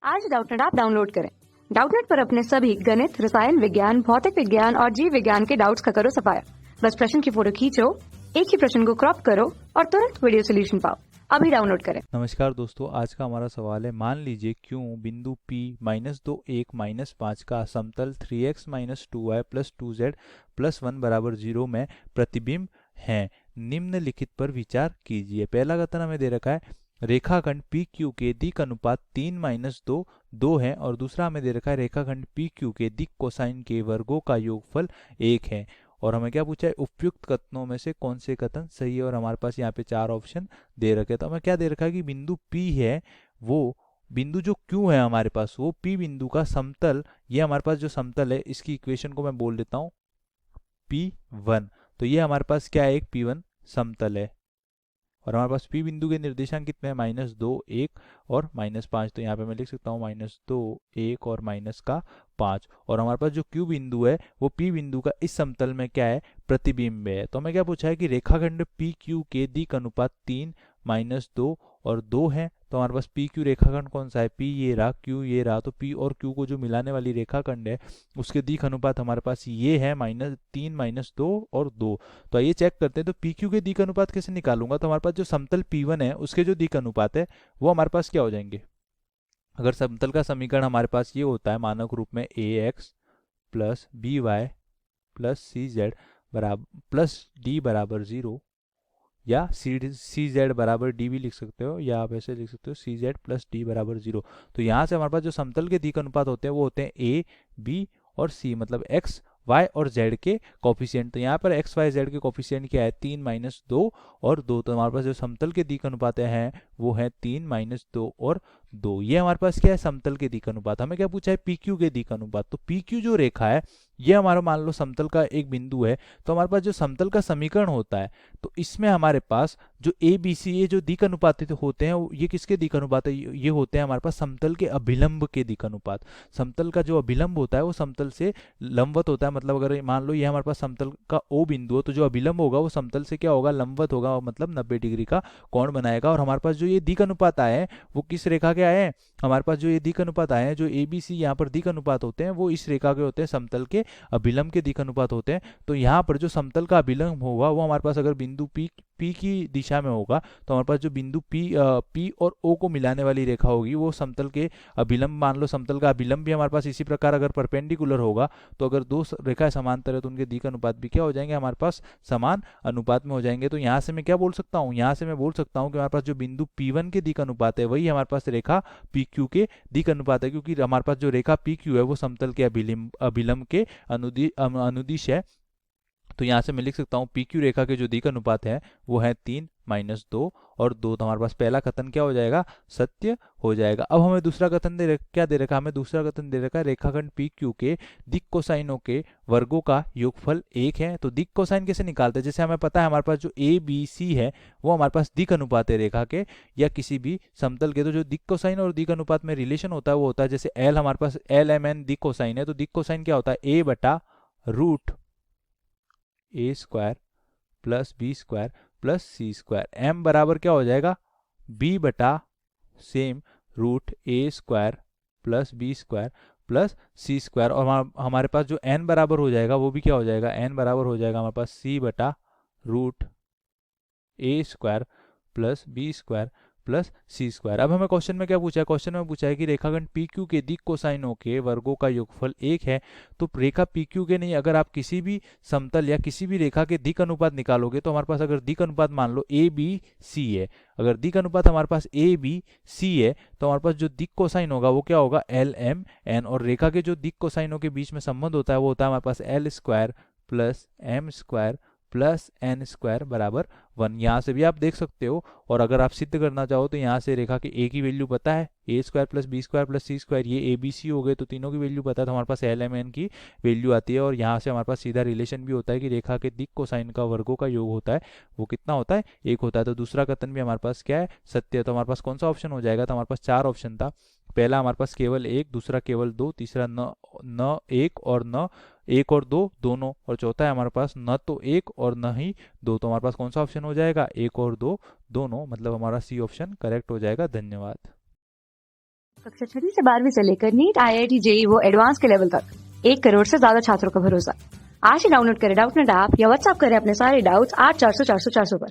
आज Doubtnut app download करें। Doubtnut पर अपने सभी गणित, रसायन विज्ञान, भौतिक विज्ञान और जीव विज्ञान के डाउट्स का करो सफाया। बस प्रश्न की फोटो खींचो, एक ही प्रश्न को क्रॉप करो और तुरंत वीडियो सोल्यूशन पाओ। अभी डाउनलोड करें। नमस्कार दोस्तों, आज का हमारा सवाल है, मान लीजिए क्यों बिंदु P -2 1 -5 का समतल 3x - 2y + 2z + 1 = 0 में प्रतिबिंब है। निम्नलिखित पर विचार कीजिए। पहला कथन हमें दे रखा है, रेखाखंड PQ के दिक् अनुपात 3 - 2 2 है, और दूसरा हमें दे रखा है, रेखाखंड PQ के दिक् कोसाइन के वर्गों का योगफल 1 है। और हमें क्या पूछा है, उपयुक्त कथनों में से कौन से कथन सही है। और हमारे पास यहाँ पे 4 ऑप्शन दे रखे। तो हमें क्या दे रखा है कि बिंदु P है, वो बिंदु जो Q है हमारे पास, वो P बिंदु का समतल, ये हमारे पास जो समतल है, इसकी इक्वेशन को मैं बोल देता हूँ P1। तो ये हमारे पास क्या है, एक P1 समतल है। और हमारे पास P बिंदु के निर्देशांक कितने हैं, -2 1 और -5। तो यहाँ पे मैं लिख सकता हूँ -2 1 और -5। और हमारे पास जो Q बिंदु है, वो P बिंदु का इस समतल में क्या है, प्रतिबिंब है। तो हमें क्या पूछा है कि रेखाखंड PQ के दिक् अनुपात 3 - 2 और 2 है। तो हमारे पास PQ रेखाखंड कौन सा है, P ये रहा, Q ये रहा। तो P और Q को जो मिलाने वाली रेखाखंड है, उसके दिक् अनुपात हमारे पास ये है, -3 - 2 और 2। तो आइए चेक करते हैं। तो PQ के दिक् अनुपात कैसे निकालूंगा, तो हमारे पास जो समतल P1 है, उसके जो दिक् अनुपात है, वो हमारे पास क्या हो जाएंगे। अगर समतल का समीकरण हमारे पास ये होता है मानक रूप में, AX + BY + CZ +D = 0, या CZ = D भी लिख सकते हो, या आप ऐसे लिख सकते हो CZ + D = 0। तो यहाँ से हमारे पास जो समतल के दिक् अनुपात होते हैं, वो होते हैं A, B और C, मतलब x, y और z के कॉफिशिएंट। तो यहाँ पर x, y, z के कॉफिशिएंट क्या है, 3 - 2 और 2। तो हमारे पास जो समतल के दिक् अनुपात हैं, वो है 3 - 2 और 2। ये हमारे पास क्या है, समतल के दिक् अनुपात। हमें क्या पूछा है, PQ के दिक् अनुपात। तो PQ जो रेखा है, ये हमारा मान लो समतल का एक बिंदु है। तो हमारे पास जो समतल का समीकरण होता है, तो इसमें हमारे पास जो ABC, ये जो दिक् अनुपात होते हैं, ये किसके दिक् अनुपात है, ये होते हैं हमारे पास समतल के अभिलंब के दिक् अनुपात। समतल का जो अभिलंब होता है, वो समतल से लंबवत होता है। मतलब अगर मान लो ये हमारे पास समतल का O बिंदु है, तो जो अभिलंब होगा वो समतल से क्या होगा, लंबवत होगा, मतलब 90 डिग्री का कोण बनाएगा। और हमारे पास जो ये दिक् अनुपात आए हैं, वो किस रेखा के आए हैं, हमारे पास जो ये दिक् अनुपात आए हैं, जो ABC यहाँ पर दिक् अनुपात होते हैं, वो इस रेखा के होते हैं, समतल के अभिलंब के दिक् अनुपात होते हैं। तो यहाँ पर जो समतल का अभिलंब होगा, वो हमारे पास अगर बिंदु P की दिशा में होगा, तो हमारे पास जो बिंदु P और O को मिलाने वाली रेखा होगी, वो समतल के अभिलंब, मान लो समतल का अभिलंब भी हमारे पास इसी प्रकार अगर परपेंडिकुलर होगा, तो अगर दो रेखाएं समांतर है, तो उनके दिक् अनुपात भी क्या हो जाएंगे, हमारे पास समान अनुपात में हो जाएंगे। तो यहाँ से मैं क्या बोल सकता हूँ, यहाँ से मैं बोल सकता हूँ कि हमारे पास जो बिंदु P1 के दिक् अनुपात है, वही हमारे पास रेखा PQ के दिक् अनुपात है, क्योंकि हमारे पास जो रेखा PQ है, वो समतल के अभिलंब के अनुदिश है। तो यहाँ से मैं लिख सकता हूँ, PQ रेखा के जो दिक् अनुपात है, वो है 3 - 2 और 2। तो हमारे पास पहला कथन क्या हो जाएगा, सत्य हो जाएगा। अब हमें दूसरा कथन क्या दे रखा है, हमें दूसरा कथन दे रखा है, रेखाखंड PQ के दिक् कोसाइनों के वर्गों का योगफल 1 है। तो दिक् कोसाइन कैसे निकालते हैं, जैसे हमें पता है हमारे पास जो ABC है, वो हमारे पास दिक् अनुपात है रेखा के या किसी भी समतल के। तो जो दिक् कोसाइन और दिक् अनुपात में रिलेशन होता है, वो होता है, जैसे L हमारे पास LMN दिक् कोसाइन है, तो दिक् कोसाइन क्या होता है, A/√A² + B² + C²। M बराबर क्या हो जाएगा, B/सेम √A² + B² + C²। और हमारे पास जो n बराबर हो जाएगा, वो भी क्या हो जाएगा, n बराबर हो जाएगा हमारे पास C/√A² + B² + C²। अब हमें क्वेश्चन में क्या पूछा है, क्वेश्चन में पूछा है कि रेखाखंड PQ के दिक् कोसाइनों के वर्गों का योगफल 1 है। तो रेखा PQ के नहीं, अगर आप किसी भी समतल या किसी भी रेखा के दिक् अनुपात निकालोगे, तो हमारे पास अगर दिक् अनुपात मान लो ABC है, अगर दिक् अनुपात हमारे पास ABC है, तो हमारे पास जो दिक् कोसाइन होगा, वो क्या होगा, LMN। और रेखा के जो दिक् कोसाइनों के बीच में संबंध होता है, वो होता है हमारे पास L² + M² + N² = 1। यहाँ से भी आप देख सकते हो। और अगर आप सिद्ध करना चाहो, तो यहाँ से रेखा के A की वैल्यू पता है, A² + B² + C², ये ABC हो गए, तो तीनों की वैल्यू पता है, तो हमारे पास LMN की वैल्यू आती है। और यहाँ से हमारे पास सीधा रिलेशन भी होता है कि रेखा के दिक् कोसाइन का वर्गों का योग होता है, वो कितना होता है, 1 होता है। तो दूसरा कथन भी हमारे पास क्या है, सत्य है। तो हमारे पास कौन सा ऑप्शन हो जाएगा, तो हमारे पास 4 ऑप्शन था। पहला हमारे पास केवल 1, दूसरा केवल 2, तीसरा न 1 और न 1 और 2 दोनों, और चौथा है हमारे पास न तो 1 और न ही 2। तो हमारे पास कौन सा ऑप्शन हो जाएगा, 1 और 2 दोनों, मतलब हमारा C ऑप्शन करेक्ट हो जाएगा। धन्यवाद। कक्षा 6वीं से 12वीं से लेकर नीट, IIT, JEE वो एडवांस के लेवल तक 1 करोड़ से ज्यादा छात्रों का भरोसा। आज ही डाउनलोड करें डाउटनेट ऐप या व्हाट्सएप करें अपने सारे डाउट्स 8400 400 400 पर।